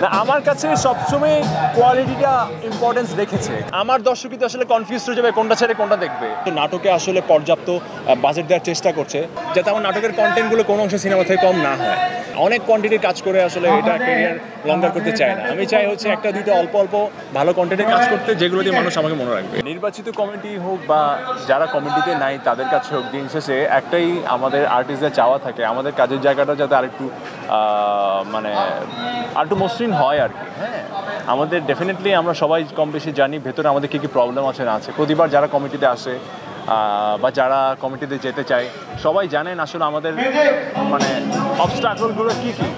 না, আমার কাছে সবসময় কোয়ালিটিটা ইম্পর্টেন্স রেখেছে। আমার দর্শকই তো আসলে কনফিউজ হয়ে যাবে কোনটা ছেড়ে কোনটা দেখবে। নাটকে আসলে পর্যাপ্ত বাজেট দেওয়ার চেষ্টা করছে যাতে আমার নাটকের কন্টেন্টগুলো কোনো অংশ সিনেমা থেকে কম না হয়। অনেক কোয়ান্টিটির কাজ করে আসলে এটা ক্যারিয়ার লঙ্গার করতে চায় না। আমি চাই হচ্ছে একটা দুইটা অল্প অল্প ভালো কন্টেন্টের কাজ করতে, যেগুলো দিয়ে মানুষ আমাকে মনে রাখবে। নির্বাচিত কমিটি হোক বা যারা কমিটিতে নাই তাদের কাছে হোক, দিন শেষে একটাই আমাদের আর্টিস্টদের চাওয়া থাকে, আমাদের কাজের জায়গাটা যাতে আরেকটু মানে আরেকটু মসৃণ হয় আর কি। হ্যাঁ, আমাদের ডেফিনেটলি আমরা সবাই কম বেশি জানি ভেতরে আমাদের কী কী প্রবলেম আছে না আছে। প্রতিবার যারা কমিটিতে আসে বা যারা কমিটিতে যেতে চায় সবাই জানেন আসলে আমাদের মানে অবস্ট্রাকলগুলো কী কী।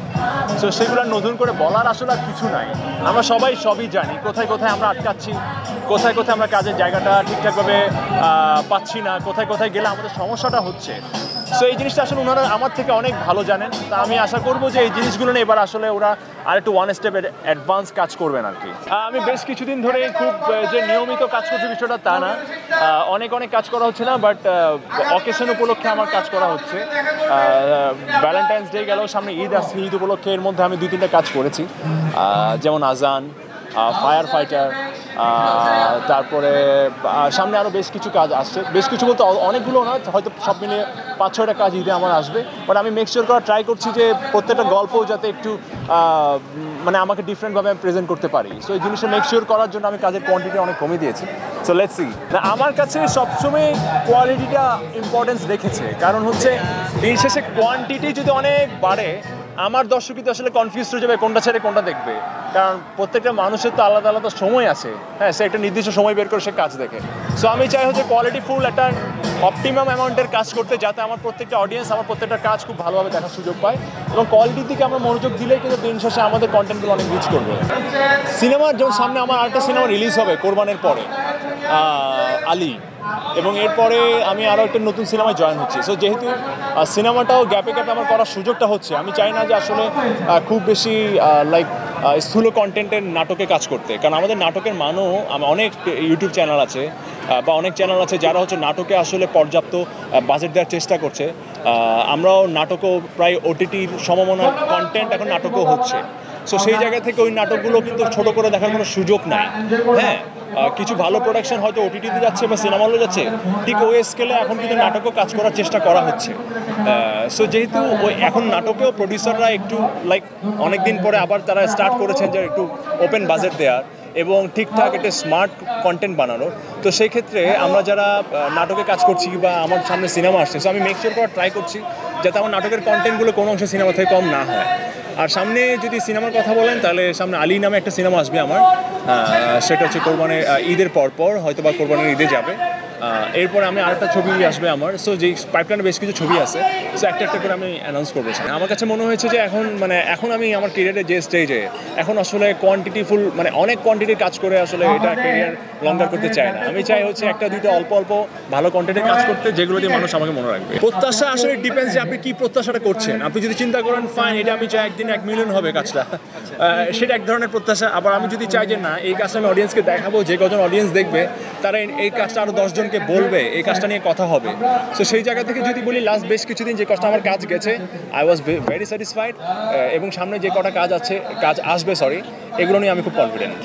সো সেগুলো নতুন করে বলার আসলে আর কিছু নাই। আমরা সবই জানি কোথায় কোথায় আমরা আটকাচ্ছি, কোথায় কোথায় আমরা কাজের জায়গাটা ঠিকঠাকভাবে পাচ্ছি না, কোথায় কোথায় গেলে আমাদের সমস্যাটা হচ্ছে। সো এই জিনিসটা আসলে ওনারা আমার থেকে অনেক ভালো জানেন। তা আমি আশা করবো যে এই জিনিসগুলো নিয়ে এবার আসলে ওরা আরেকটু ওয়ান স্টেপ অ্যাডভান্স কাজ করবেন আর কি। আমি বেশ কিছুদিন ধরে খুব যে নিয়মিত কাজ করছি বিষয়টা তা না, অনেক কাজ করা হচ্ছে না, বাট অকেশন উপলক্ষে আমার কাজ করা হচ্ছে। ভ্যালেন্টাইন্স ডে গেল, সামনে ঈদ আসছে, ঈদ উপলক্ষে এর মধ্যে আমি 2-3টা কাজ করেছি, যেমন আজান, ফায়ার ফাইটার, তারপরে সামনে আরও বেশ কিছু কাজ আসছে। বেশ কিছু বলতে অনেকগুলো না, হয়তো সব মিলিয়ে 5-6টা কাজ ঈদে আমার আসবে। বাট আমি মেক শিওর করার ট্রাই করছি যে প্রত্যেকটা গল্প যাতে একটু মানে আমাকে ডিফারেন্টভাবে আমি প্রেজেন্ট করতে পারি। সো এই জিনিসটা মেক শিওর করার জন্য আমি কাজের কোয়ান্টিটি অনেক কমিয়ে দিয়েছি। So let's see. না, আমার কাছে সবসময় কোয়ালিটিটা ইম্পর্টেন্স রেখেছে, কারণ হচ্ছে দিন শেষে কোয়ান্টিটি যদি অনেক বাড়ে আমার দর্শকই তো আসলে কনফিউজ হয়ে যাবে কোনটা ছেড়ে কোনটা দেখবে। কারণ প্রত্যেকটা মানুষের তো আলাদা আলাদা সময় আছে। হ্যাঁ, সে একটা নির্দিষ্ট সময় বের করে সে কাজ দেখে। সো আমি চাই হচ্ছে কোয়ালিটিফুল একটা অপটিমাম অ্যামাউন্টের কাজ করতে, যাতে আমার প্রত্যেকটা অডিয়েন্স আমার প্রত্যেকটা কাজ খুব ভালোভাবে দেখার সুযোগ পায়, এবং কোয়ালিটির দিকে আমরা মনোযোগ দিলেই কিন্তু দিন শেষে আমাদের কন্টেন্টগুলো অনেক রিচ করবে। সিনেমার যেমন সামনে আমার আরেকটা সিনেমা রিলিজ হবে কোরবানের পরে, আলী, এবং এরপরে আমি আরও একটা নতুন সিনেমায় জয়েন হচ্ছি। সো যেহেতু সিনেমাটাও গ্যাপে গ্যাপে আমার করার সুযোগটা হচ্ছে, আমি চাই না যে আসলে খুব বেশি লাইক স্থূল কন্টেন্টের নাটকে কাজ করতে। কারণ আমাদের নাটকের মানও অনেক ইউটিউব চ্যানেল আছে বা অনেক চ্যানেল আছে যারা হচ্ছে নাটকে আসলে পর্যাপ্ত বাজেট দেওয়ার চেষ্টা করছে। আমরাও নাটকও প্রায় ওটিটির সমমনার কন্টেন্ট এখন নাটকও হচ্ছে। সো সেই জায়গা থেকে ওই নাটকগুলো কিন্তু ছোটো করে দেখার কোনো সুযোগ নাই। হ্যাঁ, কিছু ভালো প্রোডাকশন হয়তো ওটিটিতে যাচ্ছে বা সিনেমা হলে যাচ্ছে, ঠিক ওই স্কেলে এখন কিন্তু নাটকও কাজ করার চেষ্টা করা হচ্ছে। সো যেহেতু ওই এখন নাটকেও প্রডিউসাররা একটু লাইক অনেক দিন পরে আবার তারা স্টার্ট করেছেন যে একটু ওপেন বাজেট দেওয়ার এবং ঠিকঠাক একটা স্মার্ট কন্টেন্ট বানানোর। তো সেই ক্ষেত্রে আমরা যারা নাটকে কাজ করছি বা আমার সামনে সিনেমা আসছে, সো আমি মেক শিওর করার ট্রাই করছি যাতে আমার নাটকের কন্টেন্টগুলো কোনো অংশ সিনেমা থেকে কম না হয়। আর সামনে যদি সিনেমার কথা বলেন তাহলে সামনে আলী নামে একটা সিনেমা আসবে আমার, সেটা হচ্ছে কোরবানের ঈদের পরপর, হয়তো বা কোরবানের ঈদে যাবে। এরপরে আমি আরেকটা ছবি আসবে আমার। সো যেই পাইপলাইনে বেশ কিছু ছবি আছে, সো একটা একটা করে আমি অ্যানাউন্স করবো। আমার কাছে মনে হয়েছে যে এখন আমি আমার ক্যারিয়ারের যে স্টেজে, এখন আসলে কোয়ান্টিটিফুল মানে অনেক কোয়ান্টিটির কাজ করে আসলে এটা ক্যারিয়ার লঙ্গার করতে চায় না। আমি চাই হচ্ছে একটা দুইটা অল্প অল্প ভালো কন্টেন্টের কাজ করতে, যেগুলো দিয়ে মানুষ আমাকে মনে রাখবে। প্রত্যাশা আসলে ডিপেন্ডস যে আপনি কী প্রত্যাশাটা করছেন। আপনি যদি চিন্তা করেন ফাইন, এটা আমি চাই একদিন 1 মিলিয়ন হবে কাজটা, সেটা এক ধরনের প্রত্যাশা। আবার আমি যদি চাই যে না, এই কাজটা আমি অডিয়েন্সকে দেখাবো, যে কজন অডিয়েন্স দেখবে তারা এই কাজটা আরও 10 জনকে বলবে, এই কাজটা নিয়ে কথা হবে। সো সেই জায়গা থেকে যদি বলি লাস্ট বেশ কিছুদিন যে কাজটা আমার কাজ গেছে, আই ওয়াজ ভেরি স্যাটিসফাইড, এবং সামনে যে কটা কাজ আসবে এগুলো নিয়ে আমি খুব কনফিডেন্ট।